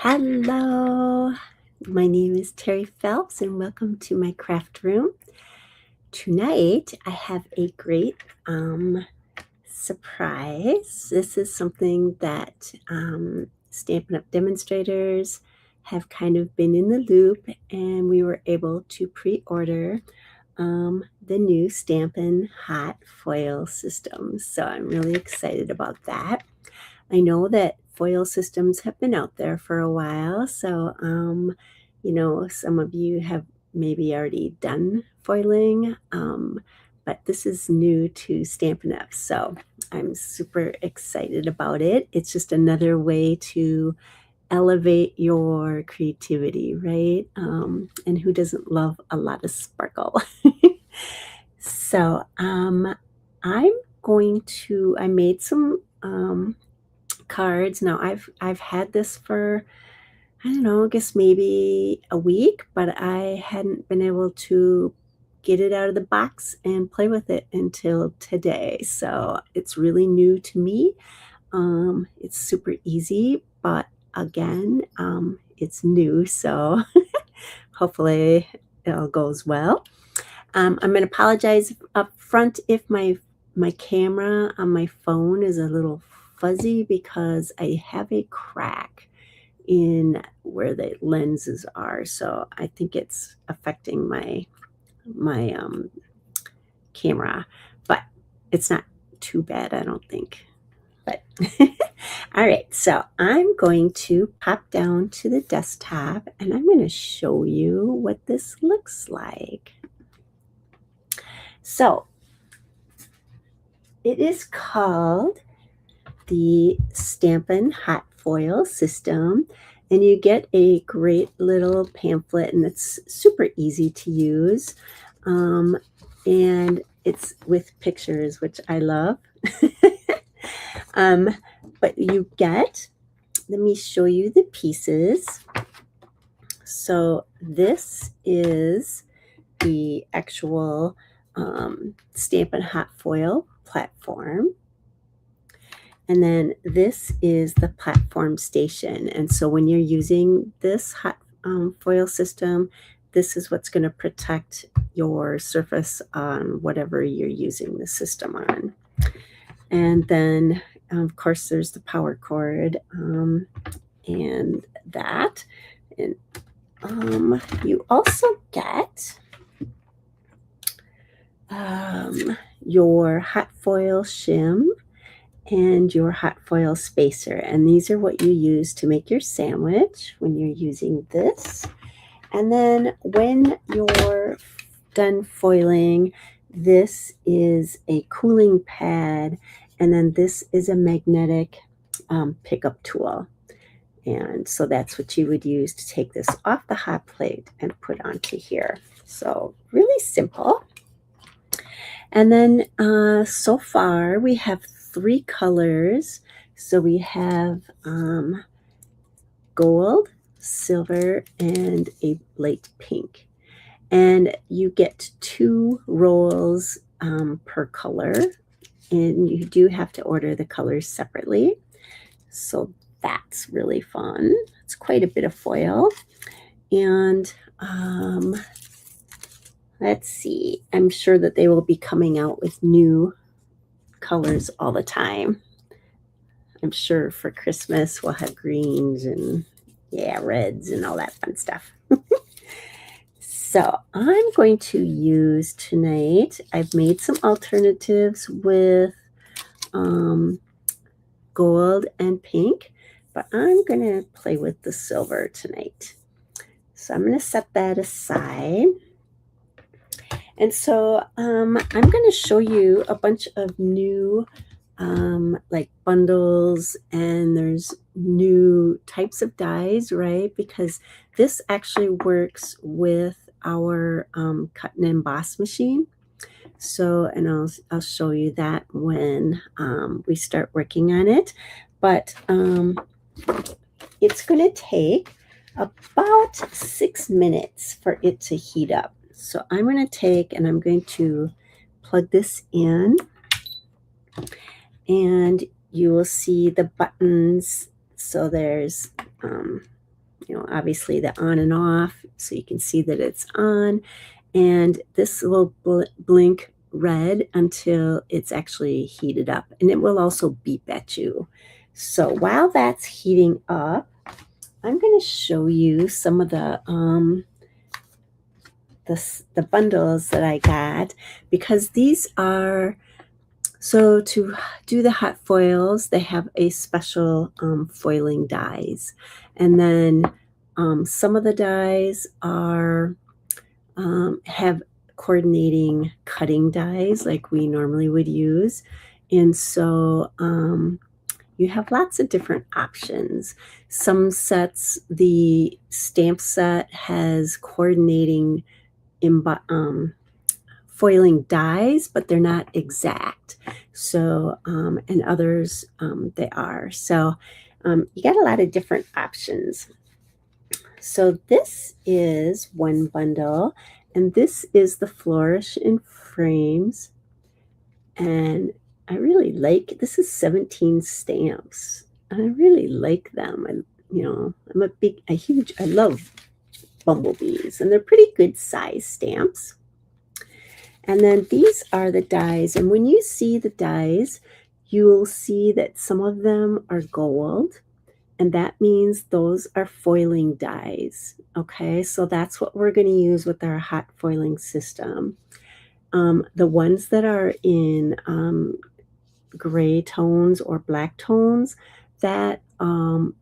Hello, my name is Terry Phelps and welcome to my craft room. Tonight I have a great surprise. This is something that Stampin' Up! Demonstrators have kind of been in the loop, and we were able to pre-order the new Stampin' Hot Foil System. So I'm really excited about that. I know that foil systems have been out there for a while, so some of you have maybe already done foiling, but this is new to Stampin' Up! So I'm super excited about it. It's just another way to elevate your creativity, right? And who doesn't love a lot of sparkle? So I made some cards. Now I've had this for, I don't know, I guess maybe a week, but I hadn't been able to get it out of the box and play with it until today. So it's really new to me. It's super easy, but again, it's new, so hopefully it all goes well. I'm going to apologize up front if my camera on my phone is a little fuzzy because I have a crack in where the lenses are, so I think it's affecting my camera, but it's not too bad, I don't think. But all right, so I'm going to pop down to the desktop and I'm going to show you what this looks like. So it is called the Stampin' Hot Foil System, and you get a great little pamphlet, and it's super easy to use, and it's with pictures, which I love. But you get, let me show you the pieces. So this is the actual Stampin' Hot Foil platform. And then this is the platform station. And so when you're using this hot foil system, this is what's going to protect your surface on whatever you're using the system on. And then, of course, there's the power cord and that. And you also get your hot foil shim and your hot foil spacer, and these are what you use to make your sandwich when you're using this. And then when you're done foiling, this is a cooling pad, and then this is a magnetic pickup tool. And so that's what you would use to take this off the hot plate and put onto here. So really simple. And then so far we have 3 colors. So we have gold, silver, and a light pink. And you get 2 rolls per color, and you do have to order the colors separately. So that's really fun. It's quite a bit of foil. And let's see, I'm sure that they will be coming out with new colors all the time. I'm sure for Christmas we'll have greens and reds and all that fun stuff. So I'm going to use tonight, I've made some alternatives with gold and pink, but I'm going to play with the silver tonight. So I'm going to set that aside. And so I'm going to show you a bunch of new like bundles, and there's new types of dies, right? Because this actually works with our cut and emboss machine. So, and I'll show you that when we start working on it. But it's going to take about 6 minutes for it to heat up. So I'm going to take and I'm going to plug this in, and you will see the buttons. So there's obviously the on and off, so you can see that it's on. And this will blink red until it's actually heated up, and it will also beep at you. So while that's heating up, I'm going to show you some of the bundles that I got, because these are, so to do the hot foils, they have a special foiling dies, and then some of the dies are have coordinating cutting dies like we normally would use, and so you have lots of different options. Some sets, the stamp set has coordinating foiling dies, but they're not exact. So, and others they are. So you got a lot of different options. So this is one bundle, and this is the Flourish in Frames. And I really like, this is 17 stamps. And I really like them. I'm I love bumblebees, and they're pretty good size stamps. And then these are the dies. And when you see the dies, you'll see that some of them are gold, and that means those are foiling dies. Okay, so that's what we're going to use with our hot foiling system. The ones that are in gray tones or black tones, that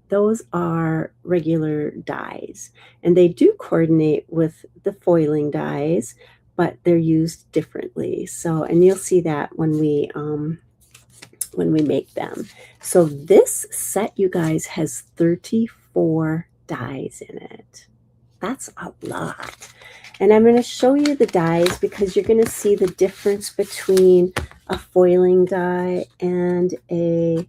those are regular dies, and they do coordinate with the foiling dies, but they're used differently. So, and you'll see that when we make them. So this set, you guys, has 34 dies in it. That's a lot. And I'm going to show you the dies because you're going to see the difference between a foiling die and a,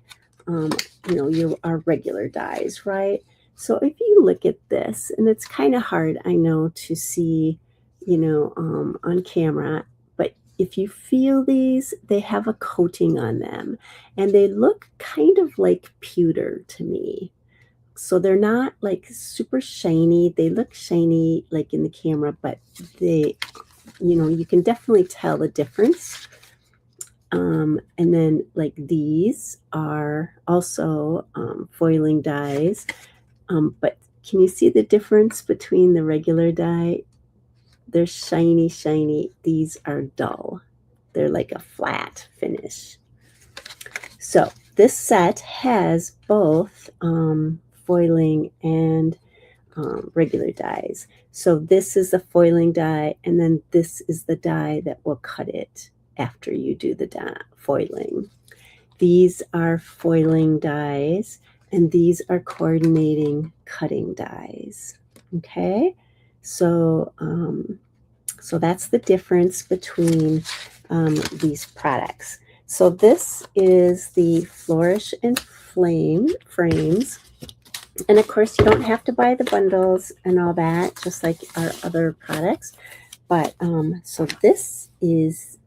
our regular dies, right? So if you look at this, and it's kind of hard, I know, to see, on camera, but if you feel these, they have a coating on them, and they look kind of like pewter to me. So they're not like super shiny. They look shiny like in the camera, but they, you can definitely tell the difference. And then like these are also foiling dies. But can you see the difference between the regular die? They're shiny, shiny. These are dull. They're like a flat finish. So this set has both foiling and regular dies. So this is the foiling die, and then this is the die that will cut it after you do the foiling. These are foiling dies, and these are coordinating cutting dies. Okay, so so that's the difference between these products. So this is the Flourish and Frames. And of course, you don't have to buy the bundles and all that, just like our other products. But so this is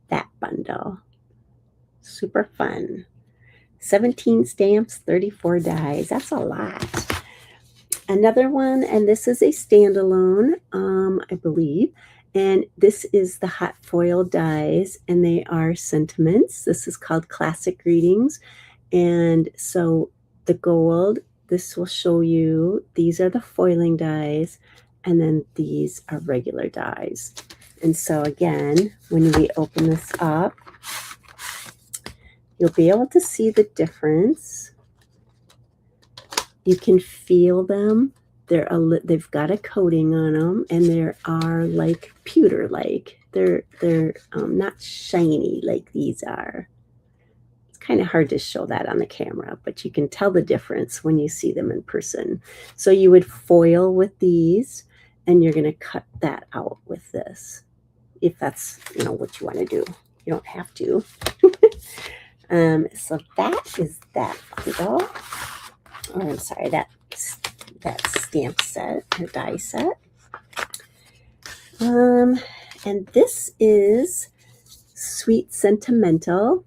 that bundle. Super fun. 17 stamps, 34 dies. That's a lot. Another one, and this is a standalone, I believe. And this is the hot foil dies, and they are sentiments. This is called Classic Greetings. And so the gold, this will show you, these are the foiling dies, and then these are regular dies. And so again, when we open this up, you'll be able to see the difference. You can feel them. They've got a coating on them, and they are like pewter-like. They're not shiny like these are. It's kind of hard to show that on the camera, but you can tell the difference when you see them in person. So you would foil with these, and you're going to cut that out with this, if that's what you want to do. You don't have to. So that is that bundle. Or I'm sorry, that stamp set or die set. And this is Sweet Sentimental,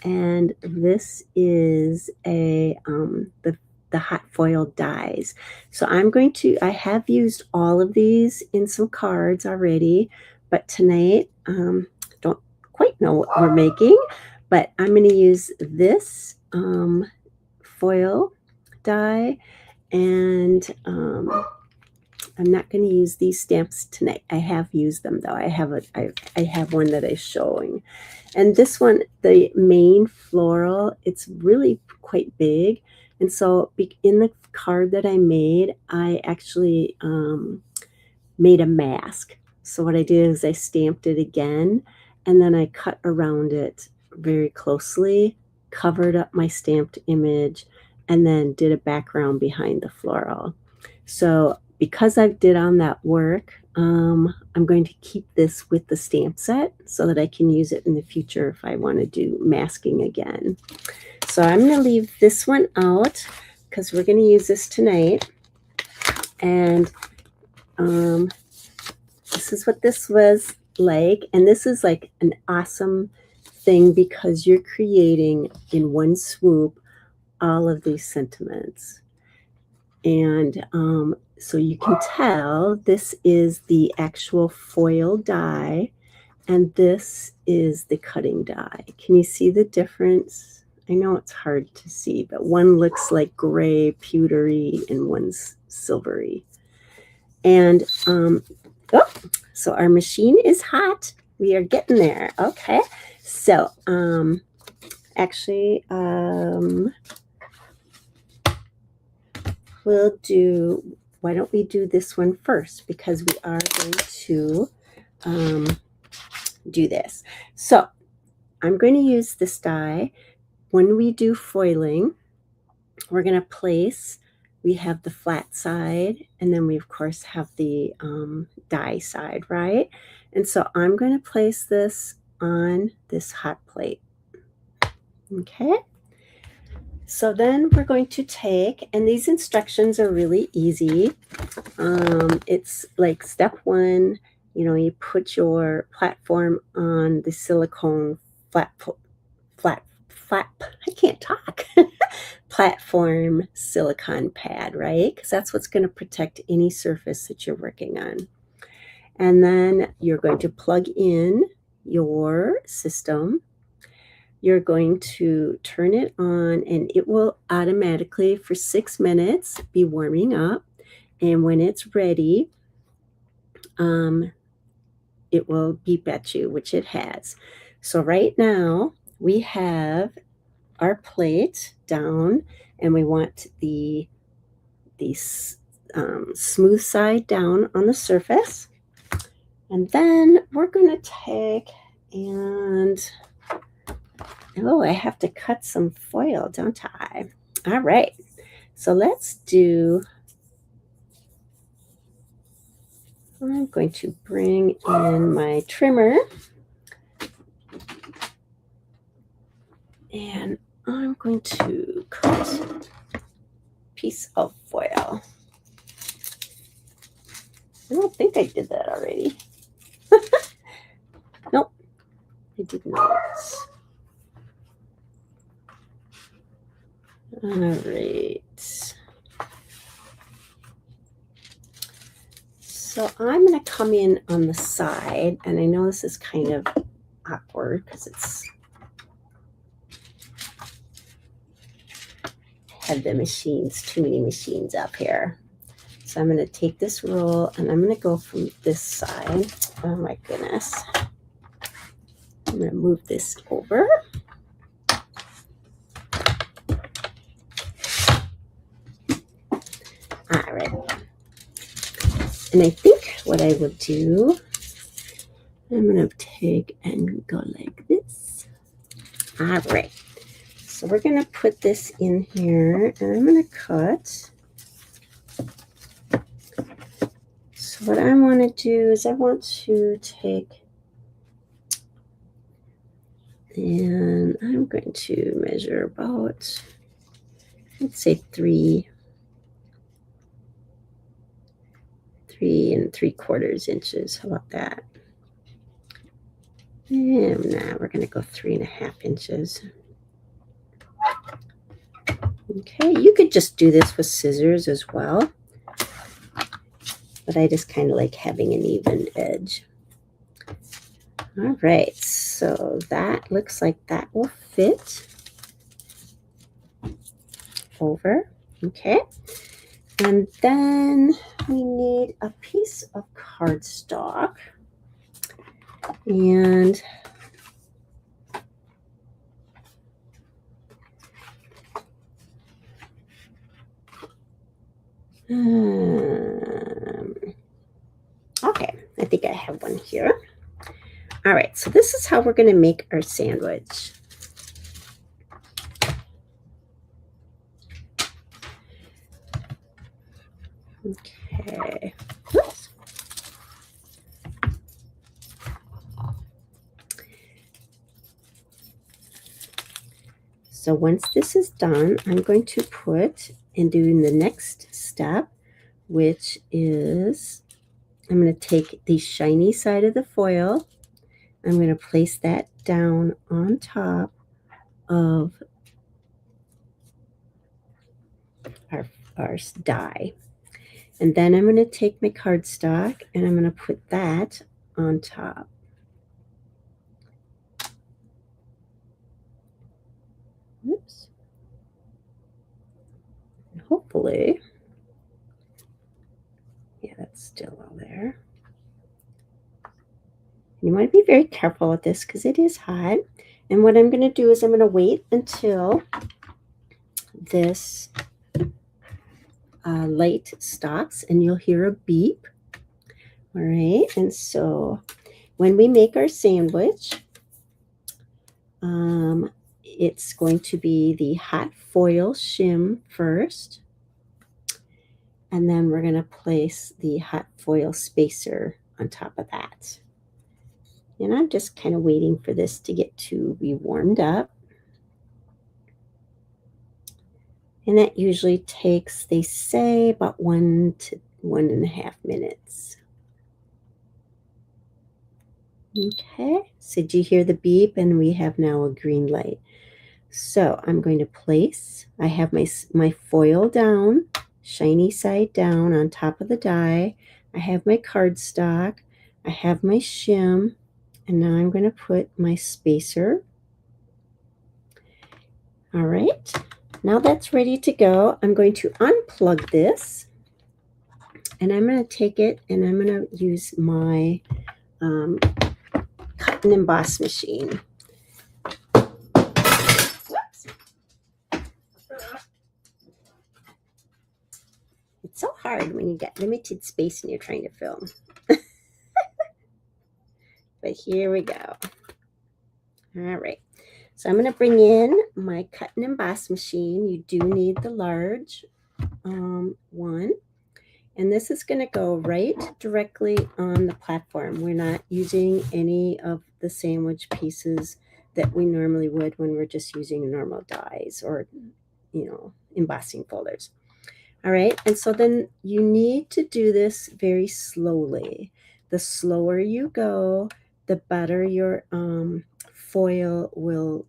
and this is a the hot foil dies. So I have used all of these in some cards already, but tonight, don't quite know what we're making, but I'm going to use this foil die, and I'm not going to use these stamps tonight. I have used them though. I have one that I'm showing. And this one, the main floral, it's really quite big. And so in the card that I made, I actually made a mask. So what I did is I stamped it again, and then I cut around it very closely, covered up my stamped image, and then did a background behind the floral. So because I did on that work, I'm going to keep this with the stamp set so that I can use it in the future if I want to do masking again. So I'm going to leave this one out because we're going to use this tonight. And this is what this was like. And this is like an awesome thing because you're creating in one swoop all of these sentiments. And so you can tell this is the actual foil die, and this is the cutting die. Can you see the difference? I know it's hard to see, but one looks like gray, pewtery, and one's silvery. And so our machine is hot. We are getting there. Okay. So actually, why don't we do this one first, because we are going to do this. So I'm going to use this die. When we do foiling, we're going to place, we have the flat side, and then we of course have the die side, right? And so I'm going to place this on this hot plate. Okay. So then we're going to take, and these instructions are really easy. It's like step one, you put your platform on the silicone I can't talk, platform silicone pad, right? Because that's what's going to protect any surface that you're working on. And then you're going to plug in your system. You're going to turn it on, and it will automatically for 6 minutes be warming up. And when it's ready, it will beep at you, which it has. So right now we have our plate down, and we want the smooth side down on the surface. And then we're going to take and, oh, I have to cut some foil, don't I? All right. So let's do, I'm going to bring in my trimmer, and I'm going to cut a piece of foil. I don't think I did that already. Nope, I did not. All right. So I'm going to come in on the side, and I know this is kind of awkward because it's had the machines, too many machines up here. So I'm going to take this roll, and I'm going to go from this side. Oh my goodness. I'm going to move this over. All right. And I think what I will do, I'm going to take and go like this. All right. So we're going to put this in here, and I'm going to cut. So what I want to do is I want to take, and I'm going to measure about, let's say 3 3¾ inches. How about that? And now we're going to go 3½ inches. Okay, you could just do this with scissors as well, but I just kind of like having an even edge. All right, so that looks like that will fit over. Okay, and then we need a piece of cardstock, and okay, I think I have one here. All right, so this is how we're going to make our sandwich. Okay. Oops. So once this is done, I'm going to put and do the next step, which is I'm going to take the shiny side of the foil. I'm going to place that down on top of our die. And then I'm going to take my cardstock and I'm going to put that on top. Oops. And hopefully, yeah, that's still all there. You want to be very careful with this because it is hot. And what I'm going to do is I'm going to wait until this light stops and you'll hear a beep. All right, and so when we make our sandwich, it's going to be the hot foil shim first, and then we're going to place the hot foil spacer on top of that. And I'm just kind of waiting for this to get to be warmed up. And that usually takes, they say, about 1 to 1.5 minutes. Okay, so did you hear the beep? And we have now a green light. So I'm going to place, I have my foil down, shiny side down on top of the die. I have my cardstock. I have my shim. And now I'm going to put my spacer. All right, now that's ready to go. I'm going to unplug this. And I'm going to take it and I'm going to use my cut and emboss machine. Whoops. It's so hard when you get limited space and you're trying to film. But here we go. All right. So I'm going to bring in my cut and emboss machine. You do need the large one. And this is going to go right directly on the platform. We're not using any of the sandwich pieces that we normally would when we're just using normal dies or, embossing folders. All right. And so then you need to do this very slowly. The slower you go, the better your foil will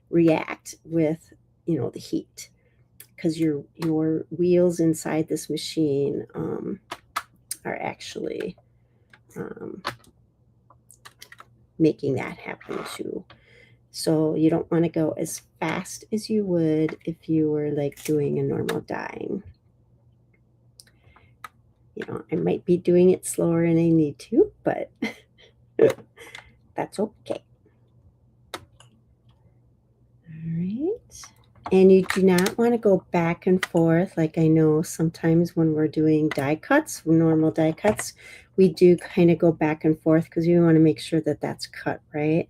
react with, the heat. Because your wheels inside this machine are actually making that happen too. So you don't want to go as fast as you would if you were like doing a normal dyeing. I might be doing it slower than I need to, but that's okay. All right. And you do not want to go back and forth. Like I know sometimes when we're doing die cuts, normal die cuts, we do kind of go back and forth because we want to make sure that that's cut right.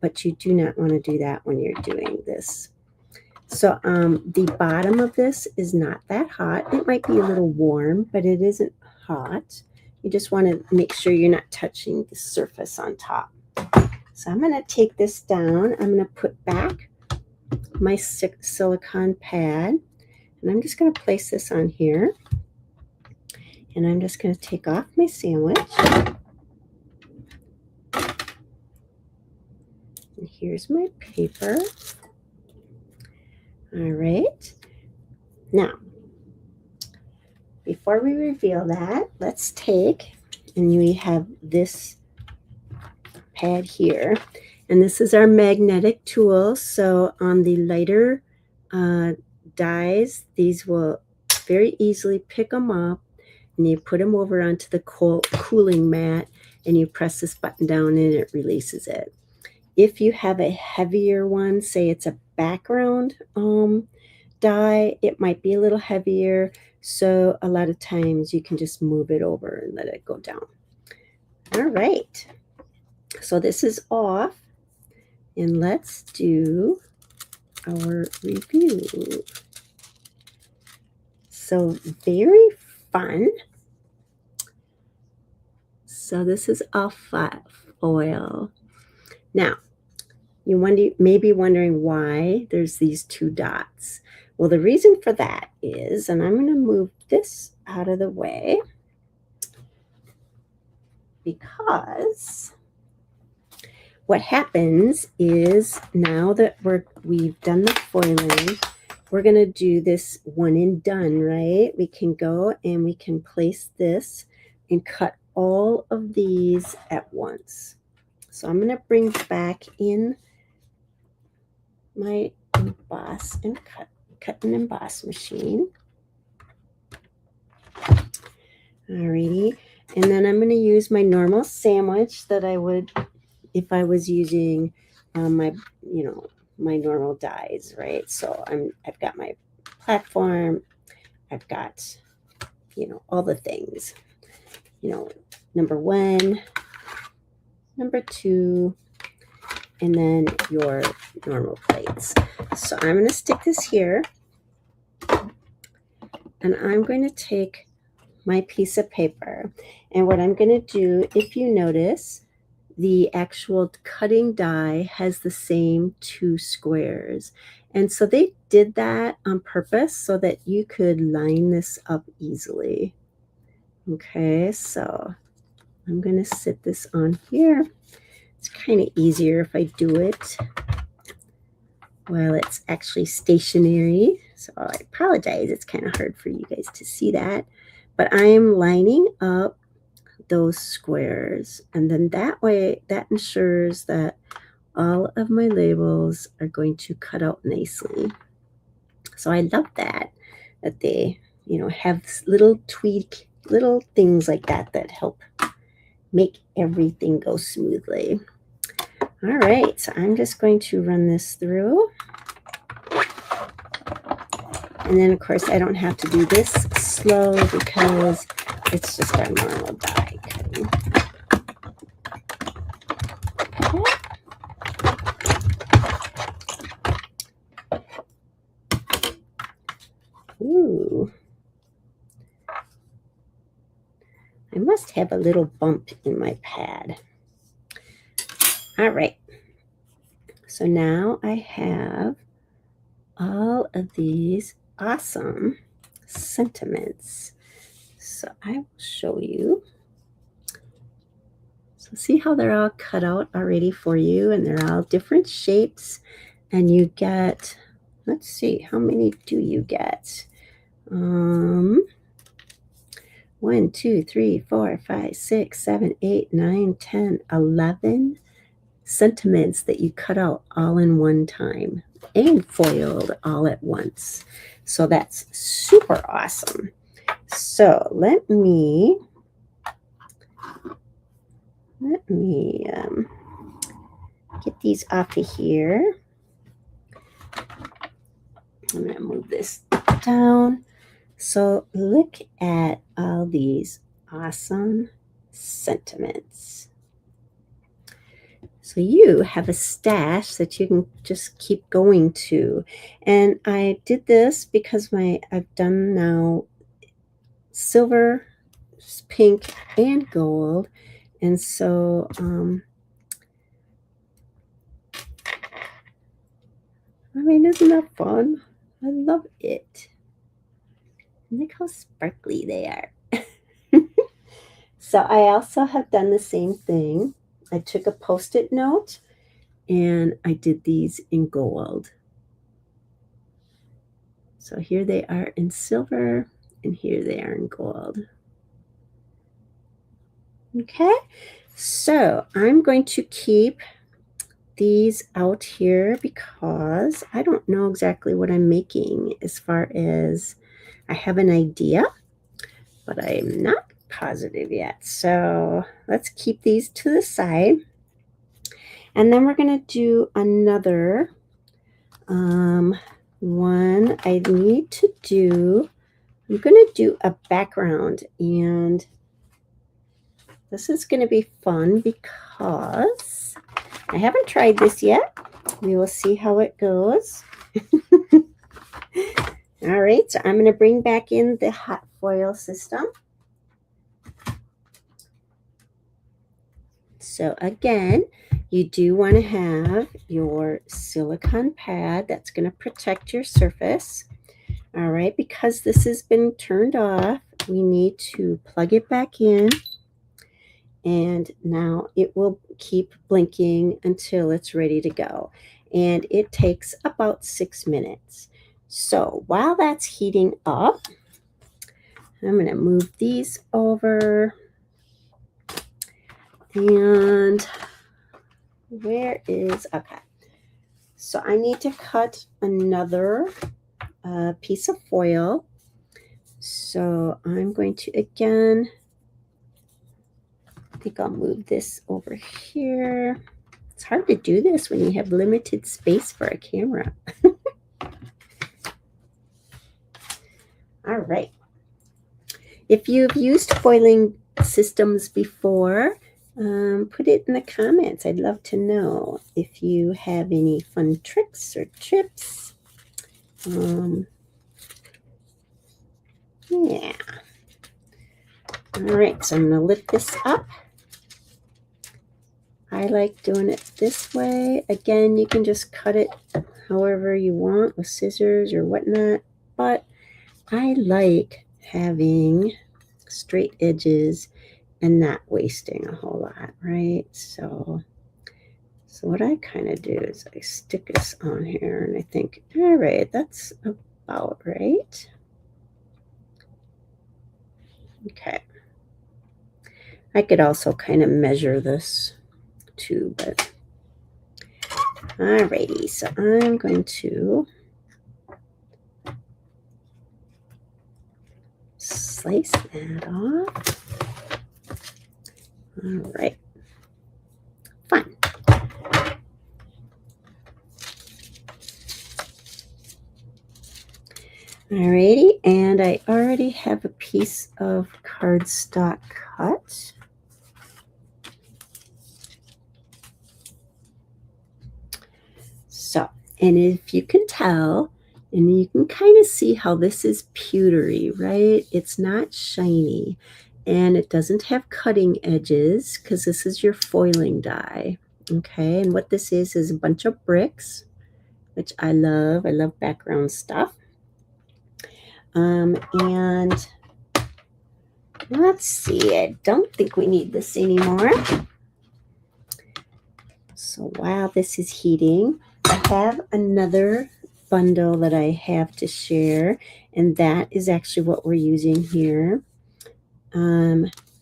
But you do not want to do that when you're doing this. So the bottom of this is not that hot. It might be a little warm, but it isn't hot. You just want to make sure you're not touching the surface on top. So I'm going to take this down. I'm going to put back my silicone pad, and I'm just going to place this on here, and I'm just going to take off my sandwich, and here's my paper. All right. Now, before we reveal that, let's take, and we have this pad here, and this is our magnetic tool. So on the lighter dies, these will very easily pick them up, and you put them over onto the cooling mat, and you press this button down and it releases it. If you have a heavier one, say it's a background die, it might be a little heavier. So a lot of times you can just move it over and let it go down. All right. So this is off, and let's do our review. So very fun. So this is a flat foil. Now, you may be wondering why there's these two dots. Well, the reason for that is, and I'm going to move this out of the way, because what happens is now that we've done the foiling, we're going to do this one and done, right? We can go and we can place this and cut all of these at once. So I'm going to bring back in my emboss and cut and emboss machine. Alrighty, and then I'm going to use my normal sandwich that I would if I was using my normal dies, right? So I've got my platform, I've got all the things, number 1, number 2, and then your normal plates. So I'm going to stick this here, and I'm going to take my piece of paper, and what I'm going to do, if you notice, the actual cutting die has the same 2 squares. And so they did that on purpose so that you could line this up easily. Okay, so I'm going to sit this on here. It's kind of easier if I do it while it's actually stationary. So I apologize, it's kind of hard for you guys to see that. But I am lining up those squares, and then that way that ensures that all of my labels are going to cut out nicely. So I love that they have this little things like that help make everything go smoothly. All right, so I'm just going to run this through, and then of course I don't have to do this slow because it's just our normal die cutting. Ooh. I must have a little bump in my pad. All right. So now I have all of these awesome sentiments. So I will show you. So see how they're all cut out already for you, and they're all different shapes, and you get, let's see, how many do you get? 1, 2, 3, 4, 5, 6, 7, 8, 9, 10, 11 sentiments that you cut out all in one time and foiled all at once. So that's super awesome. So let me get these off of here. I'm going to move this down. So look at all these awesome sentiments. So you have a stash that you can just keep going to. And I did this because I've done now silver, pink, and gold. And so isn't that fun? I love it. Look how sparkly they are. So I also have done the same thing. I took a Post-it note and I did these in gold. So here they are in silver, and here they are in gold. Okay, so I'm going to keep these out here because I don't know exactly what I'm making as far as I have an idea, but I'm not positive yet. So let's keep these to the side. And then we're going to do another one. I need to do, I'm going to do a background, and this is going to be fun because I haven't tried this yet. We will see how it goes. All right, so I'm going to bring back in the hot foil system. So again, you do want to have your silicone pad that's going to protect your surface. All right, because this has been turned off, we need to plug it back in. And now it will keep blinking until it's ready to go. And it takes about 6 minutes. So while that's heating up, I'm going to move these over. And where is, okay. So I need to cut another piece of foil. So I'm going to, again, I think I'll move this over here. It's hard to do this when you have limited space for a camera. All right. If you've used foiling systems before, put it in the comments. I'd love to know if you have any fun tricks or tips. Yeah. All right, so I'm going to lift this up. I like doing it this way. Again, you can just cut it however you want with scissors or whatnot, but I like having straight edges and not wasting a whole lot, right? So what I kind of do is I stick this on here and I think, all right, that's about right. Okay. I could also kind of measure this too, but alrighty, so I'm going to slice that off. All right, fun. Alrighty, and I already have a piece of cardstock cut. So, and if you can tell, and you can kind of see how this is pewtery, right? It's not shiny, and it doesn't have cutting edges because this is your foiling die. Okay, and what this is a bunch of bricks, which I love. I love background stuff. And let's see, I don't think we need this anymore. So while this is heating, I have another bundle that I have to share, and that is actually what we're using here.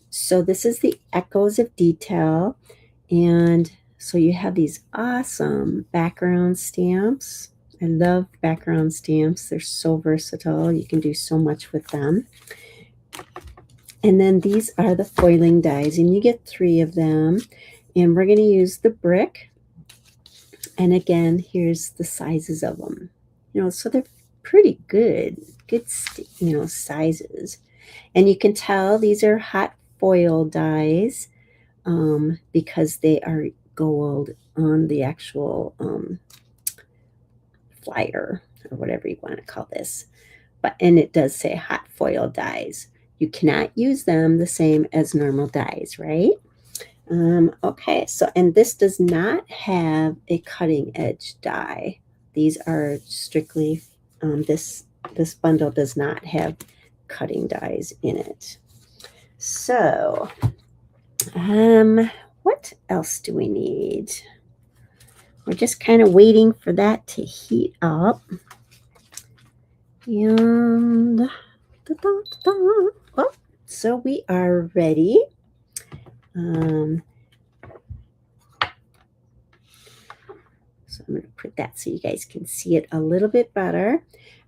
So this is the Echoes of Detail, and so you have these awesome background stamps. I love background stamps. They're so versatile. You can do so much with them. And then these are the foiling dies, and you get 3 of them. And we're going to use the brick. And again, here's the sizes of them. So they're pretty good sizes. And you can tell these are hot foil dies because they are gold on the actual flyer or whatever you want to call this. And it does say hot foil dies. You cannot use them the same as normal dies, right? Okay, so, and this does not have a cutting edge die. These are strictly, this bundle does not have cutting dies in it. So, what else do we need? We're just kind of waiting for that to heat up. And oh, so we are ready. So I'm going to put that so you guys can see it a little bit better.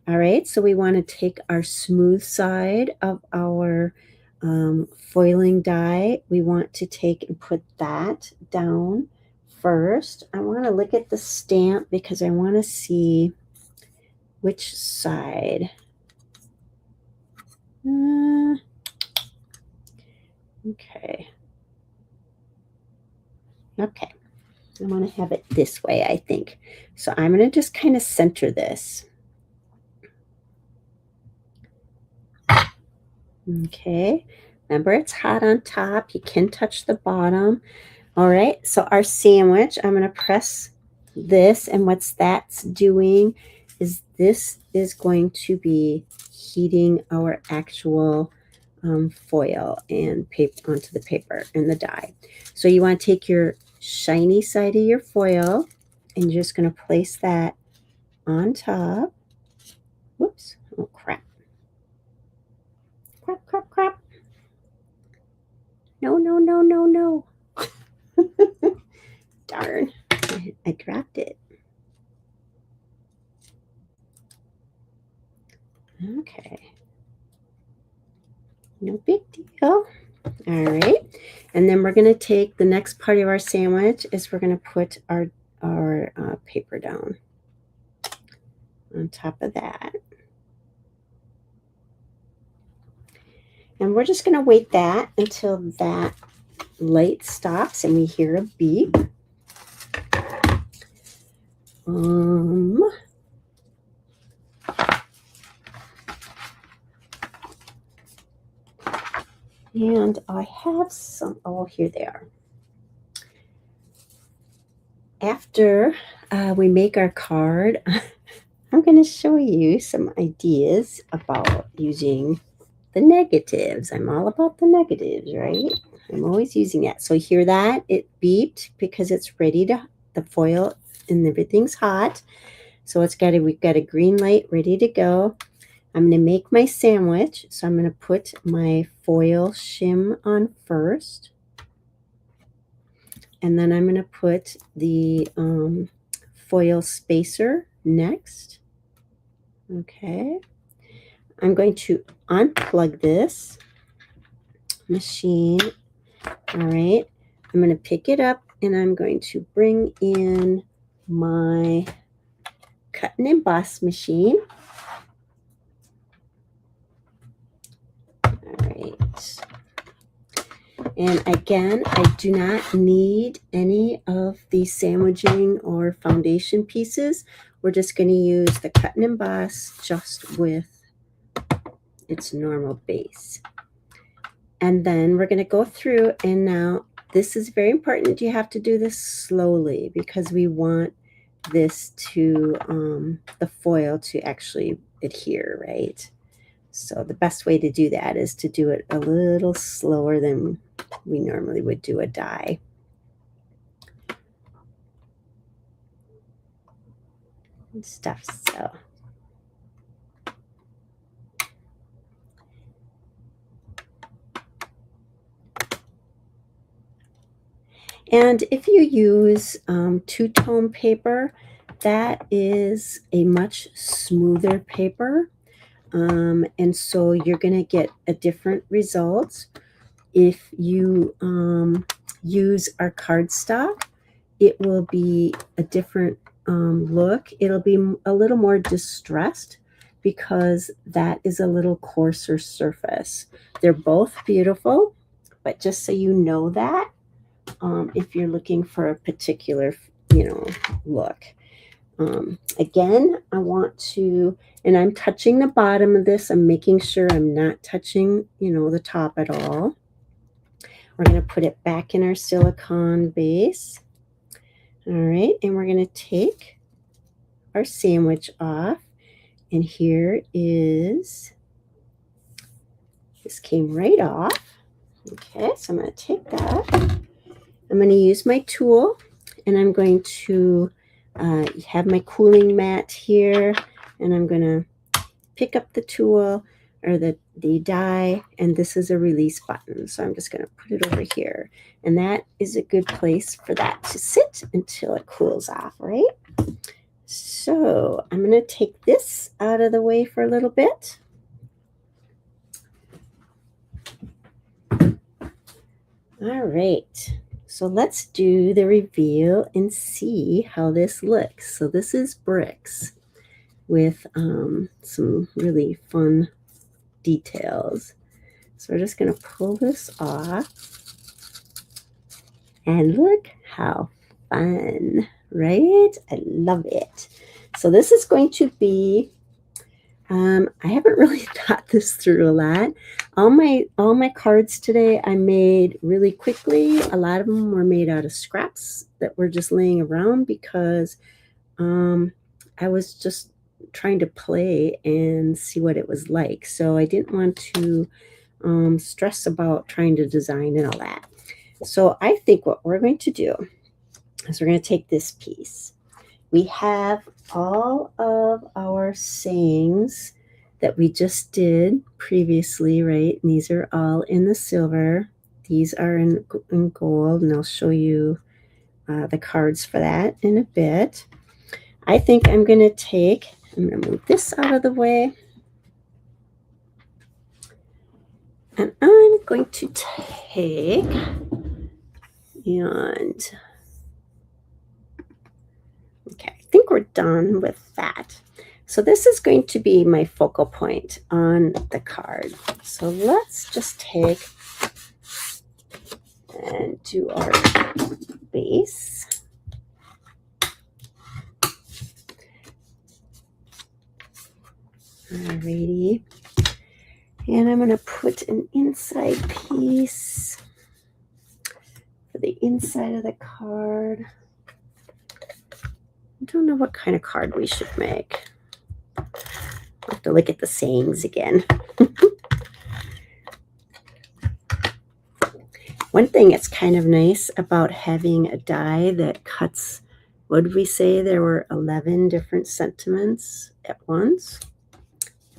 All right, so we want to take our smooth side of our foiling die. We want to take and put that down first. I want to look at the stamp because I want to see which side. Okay. Okay. I want to have it this way, I think. So I'm going to just kind of center this. Okay. Remember, it's hot on top. You can touch the bottom. All right. So our sandwich, I'm going to press this, and what's that's doing is this is going to be heating our actual foil and paper onto the paper and the die. So you want to take your shiny side of your foil and you're just going to place that on top. Whoops. Oh, crap. Crap, crap, crap. No, no, no, no, no. Darn. I dropped it. Okay. No big deal. All right. And then we're going to take the next part of our sandwich is we're going to put our paper down on top of that. And we're just going to wait that until that light stops and we hear a beep. And I have some, oh, here they are. After we make our card, I'm going to show you some ideas about using the negatives. I'm all about the negatives, right? I'm always using that. So hear that? It beeped because it's ready to, the foil and everything's hot. So we've got a green light ready to go. I'm going to make my sandwich. So I'm going to put my foil shim on first. And then I'm going to put the foil spacer next. Okay. I'm going to unplug this machine. All right. I'm going to pick it up and I'm going to bring in my cut and emboss machine. All right. And again, I do not need any of the sandwiching or foundation pieces. We're just going to use the cut and emboss just with its normal base. And then we're going to go through, and now this is very important. You have to do this slowly because we want this to, the foil to actually adhere, right? So the best way to do that is to do it a little slower than we normally would do a die. And stuff, so. And if you use two-tone paper, that is a much smoother paper. And so you're going to get a different result. If you use our cardstock, it will be a different look. It'll be a little more distressed because that is a little coarser surface. They're both beautiful, but just so you know that, if you're looking for a particular, look. Again, I want to, and I'm touching the bottom of this. I'm making sure I'm not touching, the top at all. We're going to put it back in our silicone base. All right, and we're going to take our sandwich off. And here is, this came right off. Okay, so I'm going to take that. I'm going to use my tool, and I'm going to have my cooling mat here, and I'm going to pick up the tool or the die, and this is a release button. So I'm just going to put it over here. And that is a good place for that to sit until it cools off, right? So I'm going to take this out of the way for a little bit. All right, so let's do the reveal and see how this looks. So this is bricks with some really fun details. So we're just going to pull this off. And look how fun, right? I love it. So this is going to be, I haven't really thought this through a lot. All my cards today I made really quickly. A lot of them were made out of scraps that were just laying around because I was just trying to play and see what it was like. So I didn't want to stress about trying to design and all that. So I think what we're going to do is we're going to take this piece. We have all of our sayings that we just did previously, right? And these are all in the silver. These are in gold, and I'll show you the cards for that in a bit. I think I'm going to move this out of the way. And I'm going to take and okay, I think we're done with that. So this is going to be my focal point on the card. So let's just take and do our base. Alrighty. And I'm going to put an inside piece for the inside of the card. I don't know what kind of card we should make. I'll have to look at the sayings again. One thing that's kind of nice about having a die that cuts, what did we say? There were 11 different sentiments at once.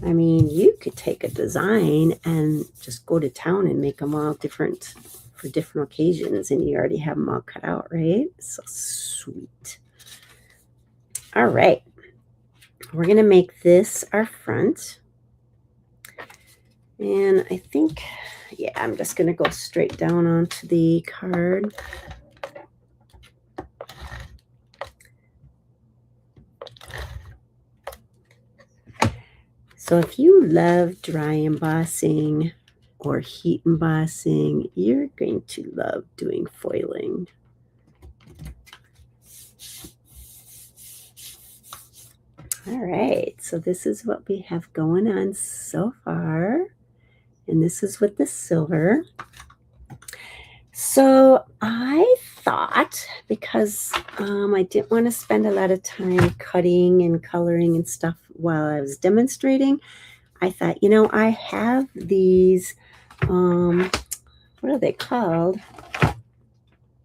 I mean, you could take a design and just go to town and make them all different for different occasions, and you already have them all cut out, right? So sweet. All right. We're going to make this our front. And I think, yeah, I'm just going to go straight down onto the card. So if you love dry embossing or heat embossing, you're going to love doing foiling. All right, so this is what we have going on so far. And this is with the silver. So I thought, because I didn't want to spend a lot of time cutting and coloring and stuff while I was demonstrating, I thought, you know, I have these, what are they called?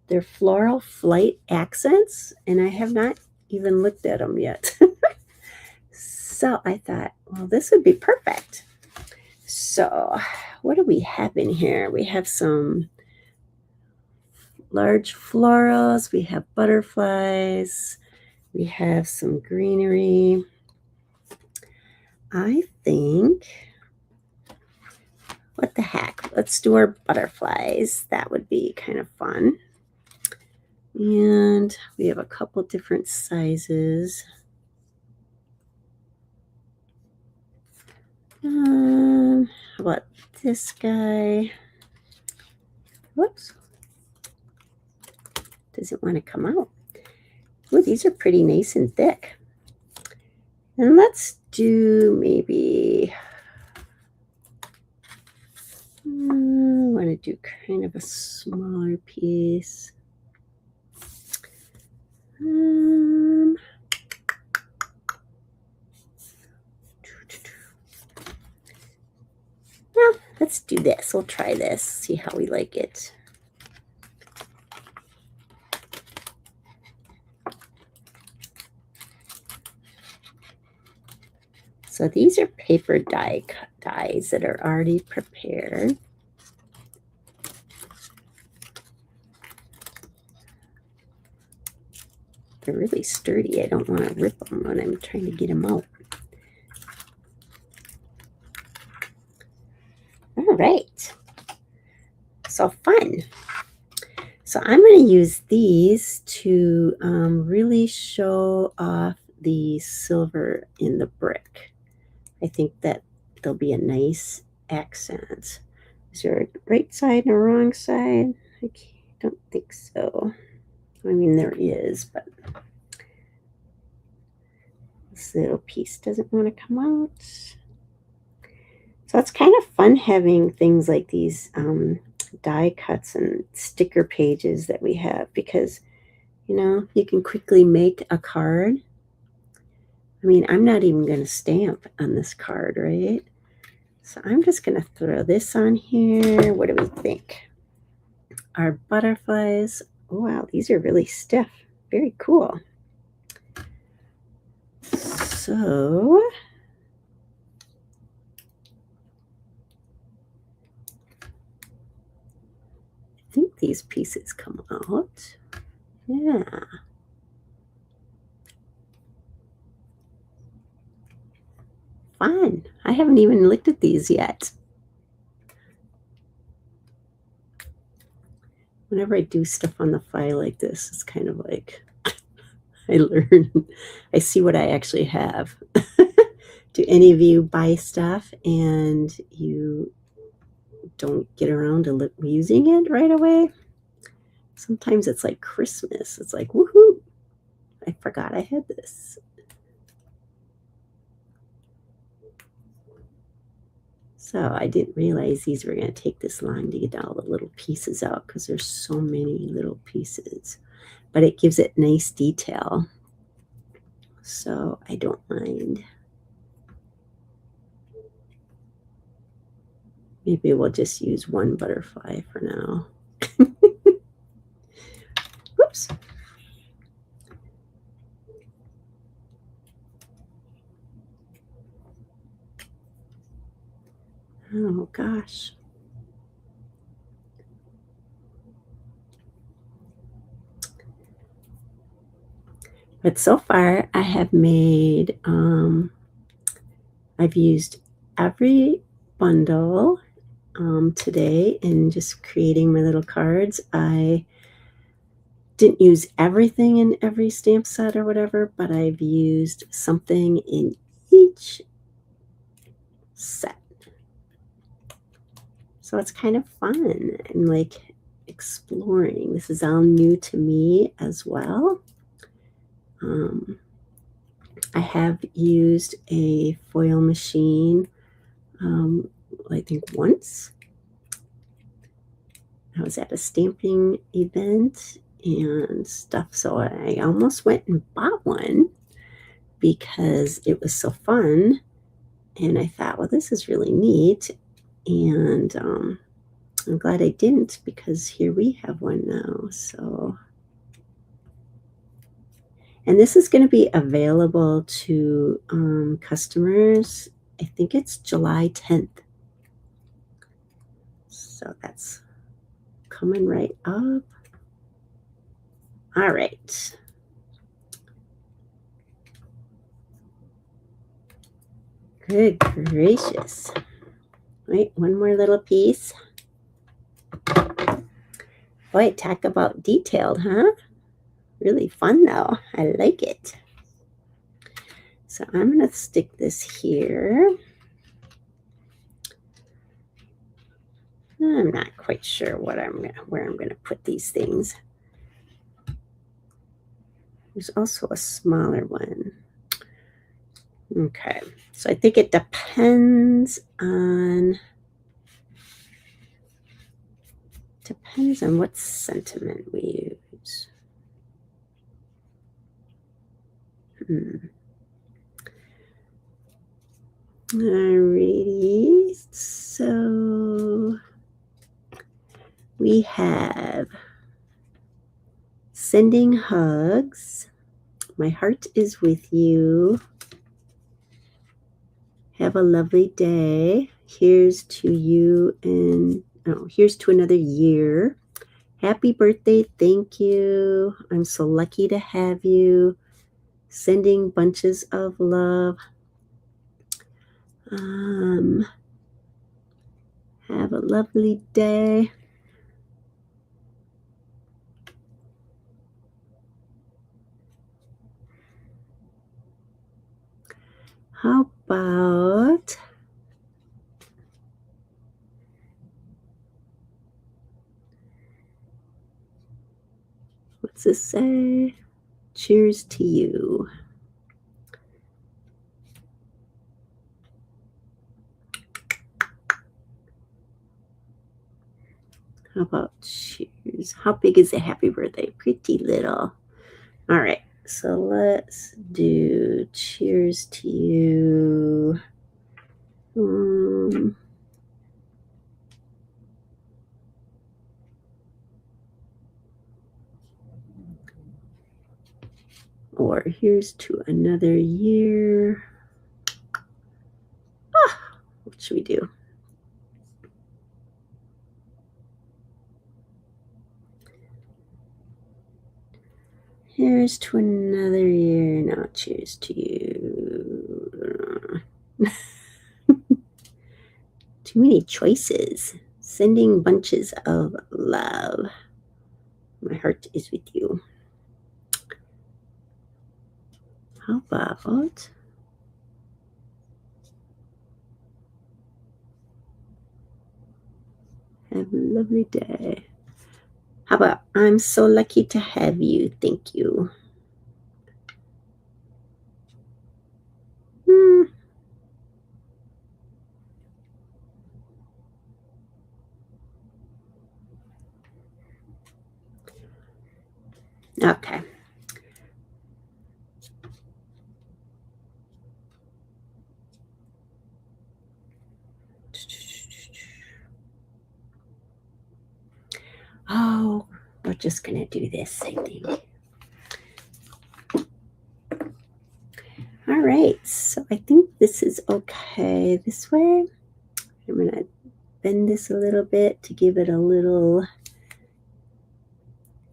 They're floral flight accents, and I have not even looked at them yet. So I thought, well, this would be perfect. So what do we have in here? We have some large florals, we have butterflies, we have some greenery. I think, what the heck, let's do our butterflies. That would be kind of fun. And we have a couple different sizes. How about this guy? Whoops. Doesn't want to come out. Oh, these are pretty nice and thick. And let's do maybe, I want to do kind of a smaller piece. Well, let's do this. We'll try this, see how we like it. So So these are paper dies that are already prepared. They're really sturdy. I don't want to rip them when I'm trying to get them out. All right. So fun. So I'm going to use these to really show off the silver in the brick. I think that they'll be a nice accent. Is there a right side and a wrong side? I don't think so. I mean, there is, but this little piece doesn't want to come out. So it's kind of fun having things like these die cuts and sticker pages that we have because, you know, you can quickly make a card. I mean, I'm not even going to stamp on this card, right? So I'm just going to throw this on here. What do we think? Our butterflies. Oh, wow, these are really stiff. Very cool. So I think these pieces come out. Yeah. Fun. I haven't even looked at these yet. Whenever I do stuff on the fly like this, it's kind of like I learn. I see what I actually have. Do any of you buy stuff and you don't get around to using it right away? Sometimes it's like Christmas. It's like, woohoo, I forgot I had this. So I didn't realize these were going to take this long to get all the little pieces out because there's so many little pieces. But it gives it nice detail. So I don't mind. Maybe we'll just use one butterfly for now. Whoops. Oh gosh. But so far I have made, I've used every bundle today in just creating my little cards. I didn't use everything in every stamp set or whatever, but I've used something in each set. So it's kind of fun and like exploring. This is all new to me as well. I have used a foil machine, I think once. I was at a stamping event and stuff, so I almost went and bought one because it was so fun. And I thought, well, this is really neat. And I'm glad I didn't because here we have one now. So, and this is going to be available to customers. I think it's July 10th. So that's coming right up. All right. Good gracious. Wait, one more little piece. Boy, talk about detailed, huh? Really fun though. I like it. So I'm going to stick this here. I'm not quite sure where I'm going to put these things. There's also a smaller one. Okay, so I think it depends on what sentiment we use. Alrighty, so we have sending hugs. My heart is with you. Have a lovely day. Here's to you and here's to another year. Happy birthday. Thank you. I'm so lucky to have you. Sending bunches of love. Have a lovely day. How about what's this say? Cheers to you. How about cheers? How big is a happy birthday? Pretty little. All right. So let's do cheers to you. Or here's to another year. What should we do? Here's to another year. Now cheers to you. Too many choices. Sending bunches of love. My heart is with you. How about have a lovely day? How about I'm so lucky to have you. Thank you. Okay. Oh, we're just going to do this, I think. All right, so I think this is okay this way. I'm going to bend this a little bit to give it a little,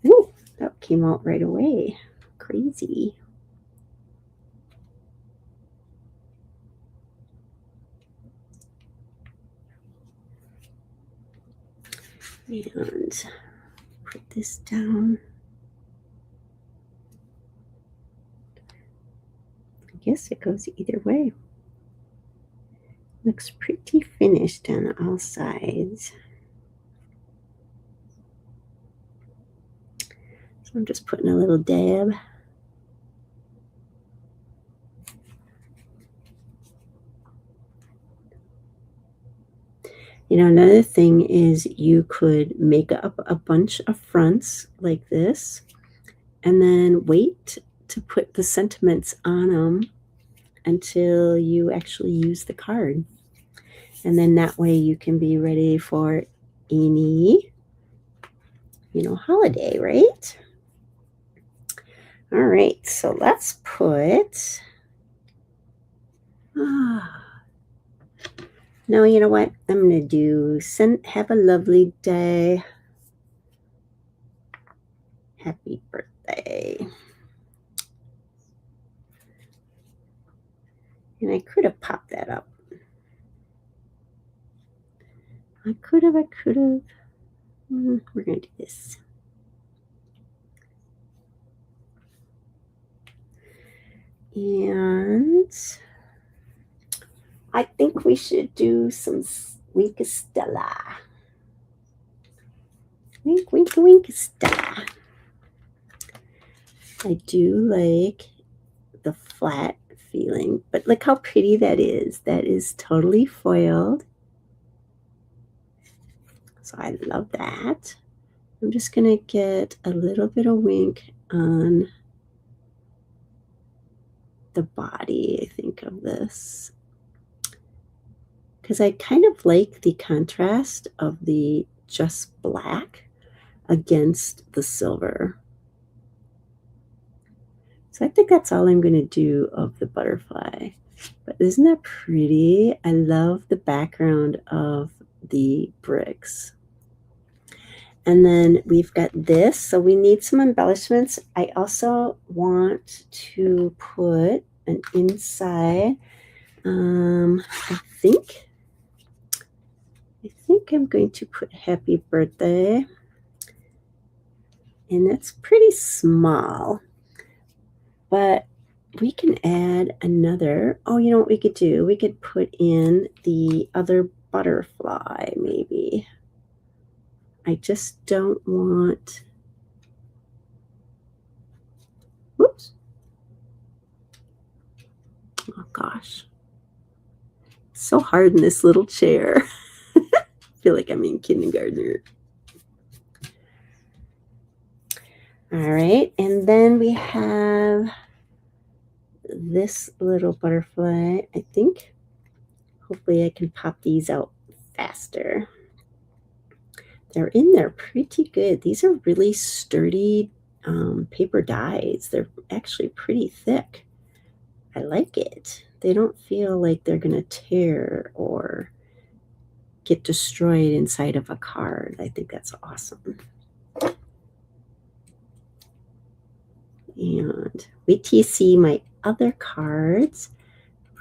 ooh, that came out right away. Crazy. And put this down. I guess it goes either way. Looks pretty finished on all sides. So I'm just putting a little dab. You know, another thing is you could make up a bunch of fronts like this and then wait to put the sentiments on them until you actually use the card. And then that way you can be ready for any, holiday, right? All right, so let's put, no, you know what? I'm going to do have a lovely day. Happy birthday. And I could have popped that up. I could have. We're going to do this. And I think we should do some Wink Stella. Wink, wink, wink, Stella. I do like the flat feeling, but look how pretty that is. That is totally foiled. So I love that. I'm just going to get a little bit of wink on the body, I think, of this. Because I kind of like the contrast of the just black against the silver. So I think that's all I'm going to do of the butterfly. But isn't that pretty? I love the background of the bricks. And then we've got this, so we need some embellishments. I also want to put an inside. I think I'm going to put happy birthday. And that's pretty small. But we can add another. Oh, you know what we could do? We could put in the other butterfly, maybe. I just don't want. Whoops. Oh, gosh. So hard in this little chair. I feel like I'm in kindergarten. All right, and then we have this little butterfly. I think hopefully I can pop these out faster. They're in there pretty good. These are really sturdy paper dies. They're actually pretty thick. I like it. They don't feel like they're going to tear or get destroyed inside of a card. I think that's awesome. And wait till you see my other cards.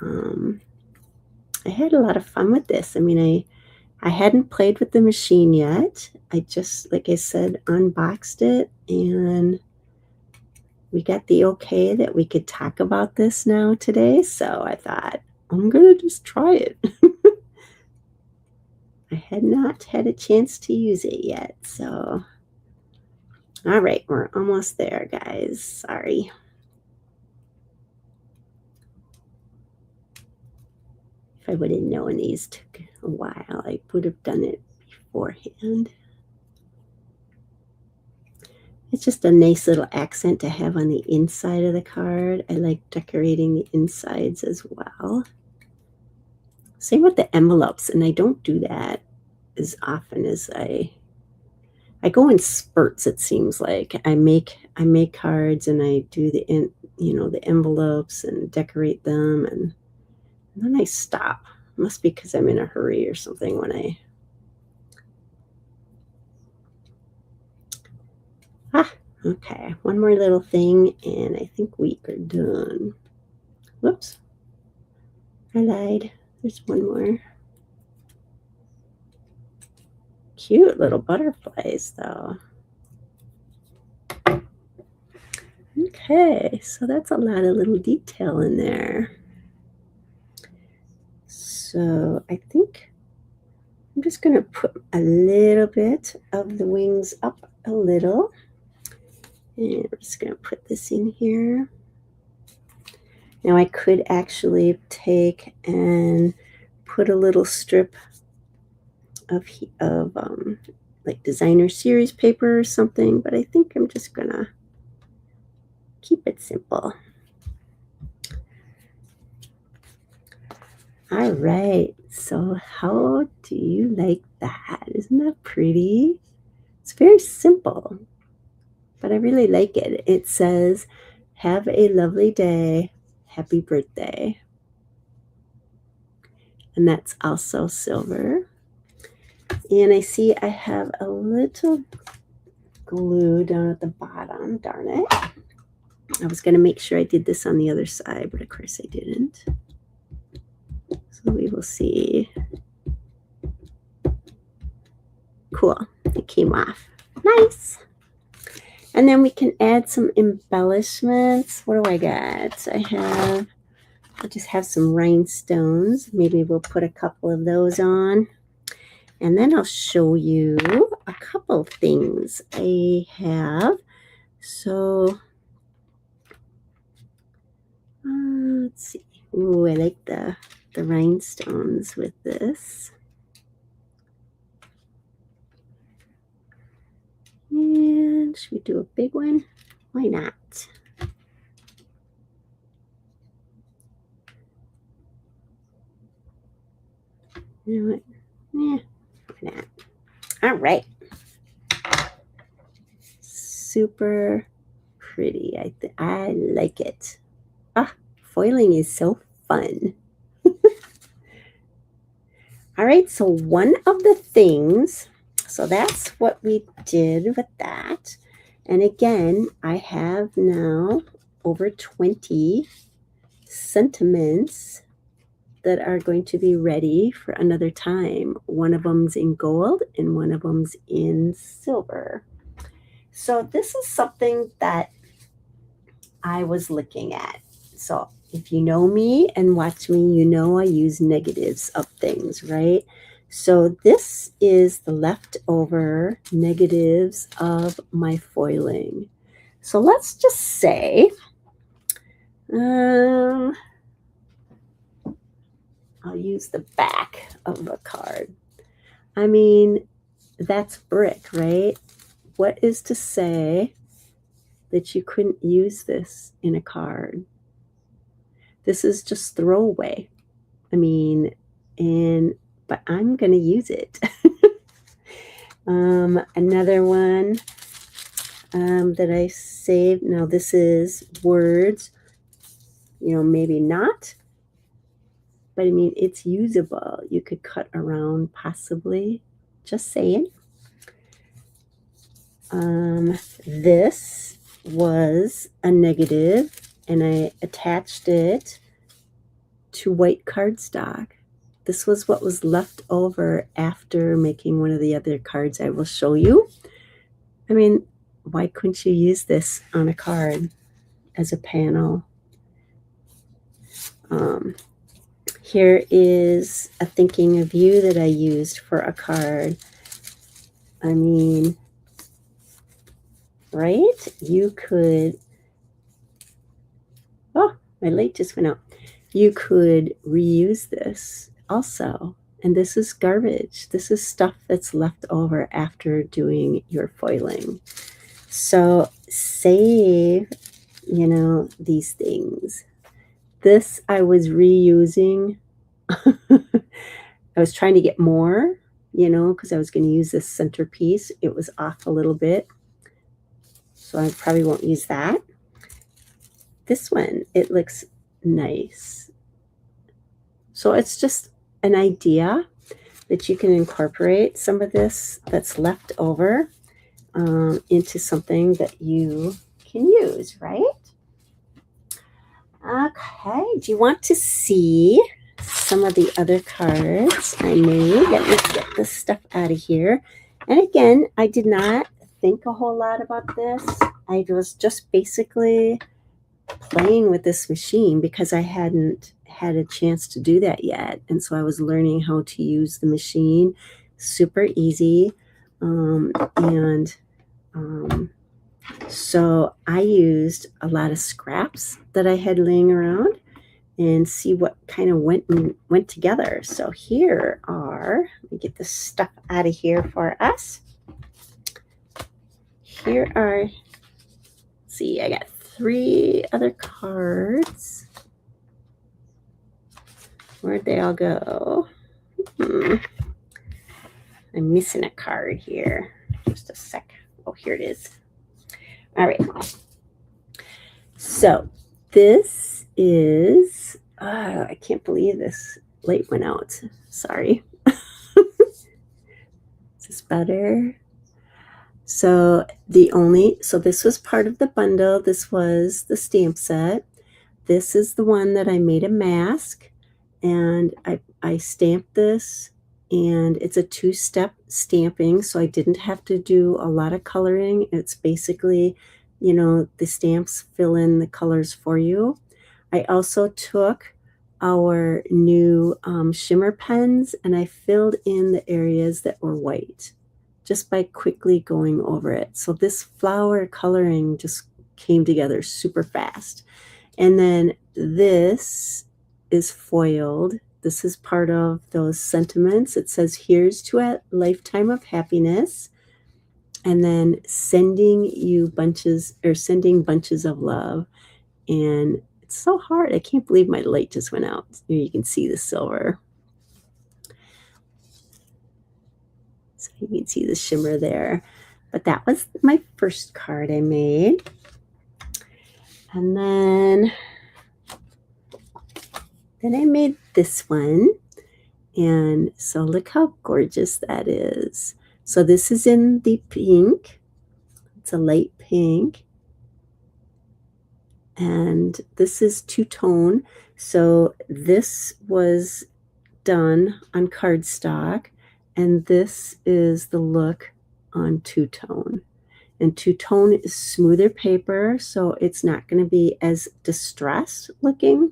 I had a lot of fun with this. I mean, I hadn't played with the machine yet. I just, like I said, unboxed it, and we got the okay that we could talk about this now today. So I thought, I'm going to just try it. I had not had a chance to use it yet. So, all right, we're almost there, guys. Sorry. If I would have known these took a while, I would have done it beforehand. It's just a nice little accent to have on the inside of the card. I like decorating the insides as well. Same with the envelopes, and I don't do that as often as I go in spurts. It seems like I make cards and I do the envelopes and decorate them, and then I stop. It must be because I'm in a hurry or something when I. Okay, one more little thing, and I think we are done. Whoops. I lied. There's one more. Cute little butterflies, though. Okay, so that's a lot of little detail in there. So I think I'm just going to put a little bit of the wings up a little. And I'm just going to put this in here. Now I could actually take and put a little strip of like designer series paper or something, but I think I'm just going to keep it simple. All right, so how do you like that? Isn't that pretty? It's very simple, but I really like it. It says, have a lovely day, happy birthday. And that's also silver. And I see I have a little glue down at the bottom, darn it. I was going to make sure I did this on the other side, but of course I didn't. So we will see. Cool, it came off. Nice. And then we can add some embellishments. What do I got? I'll just have some rhinestones. Maybe we'll put a couple of those on. And then I'll show you a couple things I have. So, let's see. Ooh, I like the rhinestones with this. And should we do a big one? Why not? You know what? Yeah, why not? All right. Super pretty. I like it. Foiling is so fun. All right, so one of the things, so that's what we did with that. And again, I have now over 20 sentiments that are going to be ready for another time. One of them's in gold and one of them's in silver. So this is something that I was looking at. So if you know me and watch me, you know I use negatives of things, right? So this is the leftover negatives of my foiling. So let's just say, I'll use the back of a card. I mean, that's brick, right? What is to say that you couldn't use this in a card? This is just throwaway. I mean, but I'm going to use it. Another one that I saved. Now this is words, maybe not, but I mean, it's usable. You could cut around possibly, just saying. This was a negative and I attached it to white cardstock. This was what was left over after making one of the other cards I will show you. I mean, why couldn't you use this on a card as a panel? Here is a thinking of you that I used for a card. I mean, right? You could, oh, my light just went out. You could reuse this also. And this is garbage. This is stuff that's left over after doing your foiling. So save, these things. This I was reusing. I was trying to get more, because I was going to use this centerpiece. It was off a little bit. So I probably won't use that. This one, it looks nice. So it's just an idea that you can incorporate some of this that's left over into something that you can use, right? Okay, do you want to see some of the other cards I made? Let me get this stuff out of here. And again, I did not think a whole lot about this. I was just basically playing with this machine because I hadn't had a chance to do that yet. And so I was learning how to use the machine. Super easy. So I used a lot of scraps that I had laying around and see what kind of went together. So here are, let me get this stuff out of here for us. Here are, see, I got 3 other cards. Where'd they all go? I'm missing a card here. Just a sec. Oh, here it is. All right. So this is, I can't believe this light went out. Sorry. Is this better? So this was part of the bundle. This was the stamp set. This is the one that I made a mask, and I stamped this, and it's a 2-step stamping, so I didn't have to do a lot of coloring. It's basically, the stamps fill in the colors for you. I also took our new shimmer pens and I filled in the areas that were white just by quickly going over it. So this flower coloring just came together super fast. And then this is foiled. This is part of those sentiments. It says, "Here's to a lifetime of happiness." And then sending bunches of love. And it's so hard. I can't believe my light just went out. Here you can see the silver. So you can see the shimmer there. But that was my first card I made. And then Then I made this one. And so look how gorgeous that is. So this is in the pink. It's a light pink. And this is two-tone. So this was done on cardstock. And this is the look on two-tone. And two-tone is smoother paper, so it's not going to be as distressed looking.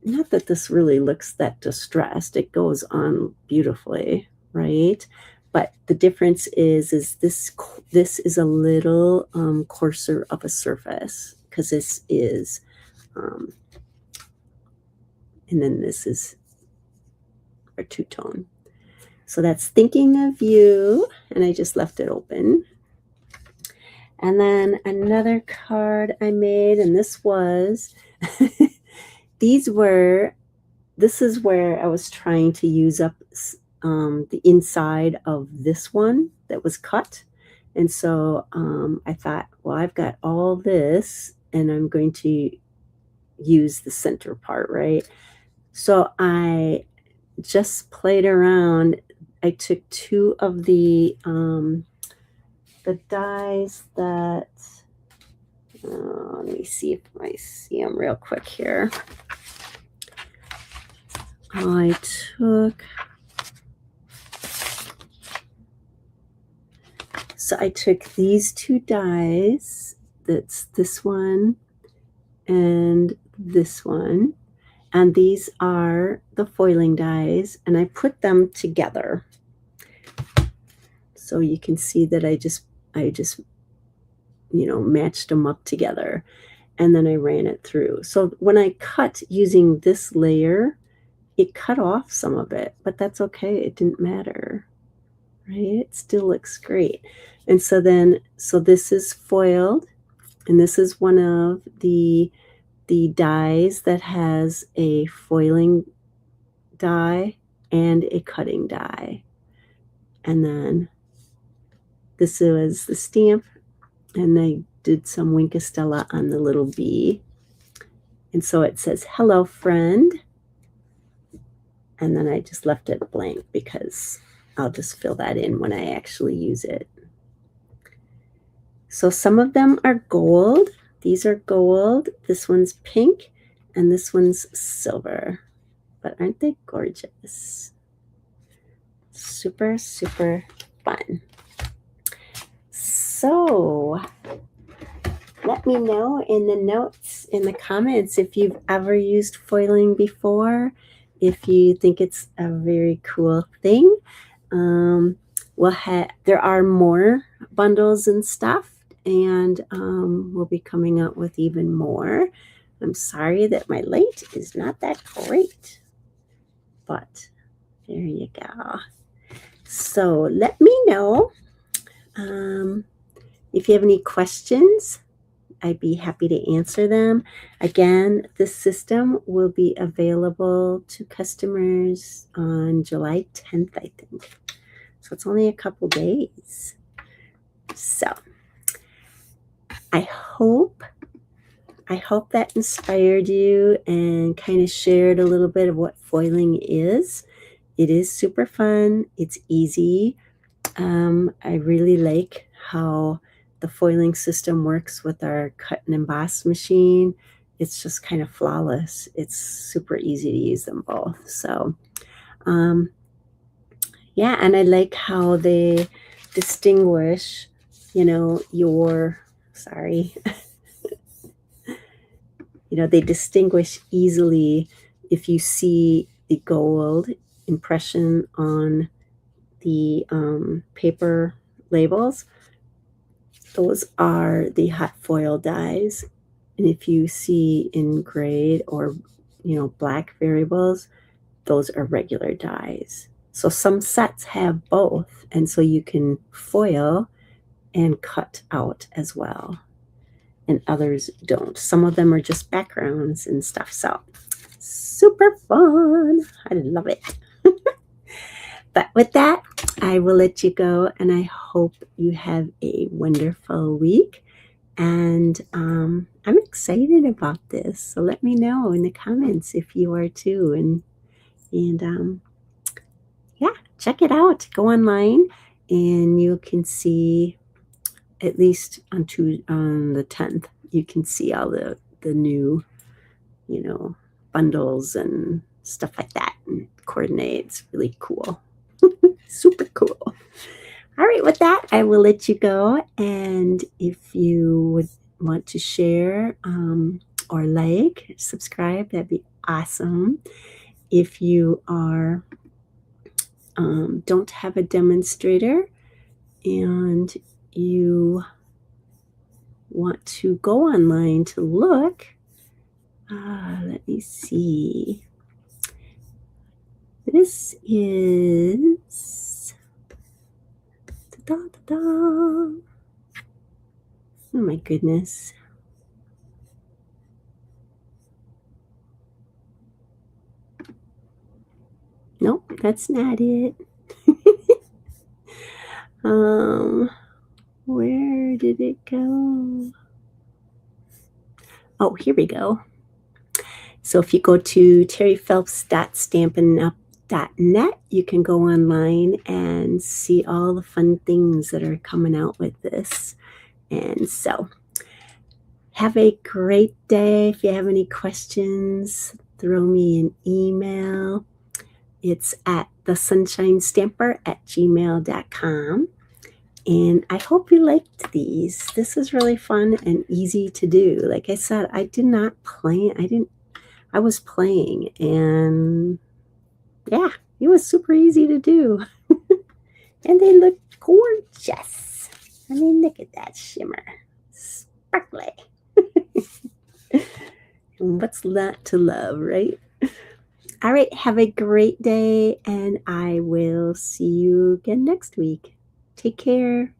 Not that this really looks that distressed. It goes on beautifully, right? But the difference is this is a little coarser of a surface because this is, and then this is our two-tone. So that's Thinking of You, and I just left it open. And then another card I made, and this was, this is where I was trying to use up the inside of this one that was cut. And so I thought, well, I've got all this, and I'm going to use the center part, right? So I just played around. I took two of the dies that, let me see if I see them real quick here. I took these two dies, that's this one and this one, and these are the foiling dies, and I put them together. So you can see that I just matched them up together, and then I ran it through. So when I cut using this layer, it cut off some of it, but that's okay. It didn't matter, right? It still looks great. And so this is foiled, and this is one of the dies that has a foiling die and a cutting die. And then this was the stamp, and I did some Wink Estella on the little bee. And so it says, "Hello, friend." And then I just left it blank because I'll just fill that in when I actually use it. So some of them are gold. These are gold. This one's pink, and this one's silver. But aren't they gorgeous? Super, super fun. So let me know in the notes, in the comments, if you've ever used foiling before, if you think it's a very cool thing. There are more bundles and stuff, and we'll be coming out with even more. I'm sorry that my light is not that great, but there you go. So let me know if you have any questions. I'd be happy to answer them. Again, this system will be available to customers on July 10th, I think. So it's only a couple days. So I hope that inspired you and kind of shared a little bit of what foiling is. It is super fun. It's easy. I really like how the foiling system works with our cut and emboss machine. It's just kind of flawless. It's super easy to use them both. So, yeah, and I like how they distinguish, they distinguish easily if you see the gold impression on the paper labels. Those are the hot foil dies. And if you see in gray or, black variables, those are regular dies. So some sets have both, and so you can foil and cut out as well. And others don't. Some of them are just backgrounds and stuff. So super fun. I love it. But with that, I will let you go, and I hope you have a wonderful week. And I'm excited about this. So let me know in the comments if you are too. And yeah, check it out. Go online and you can see, at least on the 10th, you can see all the new, bundles and stuff like that and coordinates. Really cool. Super cool. All right, with that, I will let you go. And if you would want to share or like, subscribe, that'd be awesome. If you are don't have a demonstrator and you want to go online to look, let me see. This is oh my goodness. Nope, that's not it. Where did it go? Oh, here we go. So if you go to terryphelps.stampinup.net, you can go online and see all the fun things that are coming out with this. And so have a great day. If you have any questions, throw me an email. It's at thesunshinestamper@gmail.com. And I hope you liked these. This is really fun and easy to do. Like I said, I did not plan. I was playing, and yeah, it was super easy to do. And they look gorgeous. I mean, look at that shimmer. Sparkly. What's not to love, right? All right, have a great day, and I will see you again next week. Take care.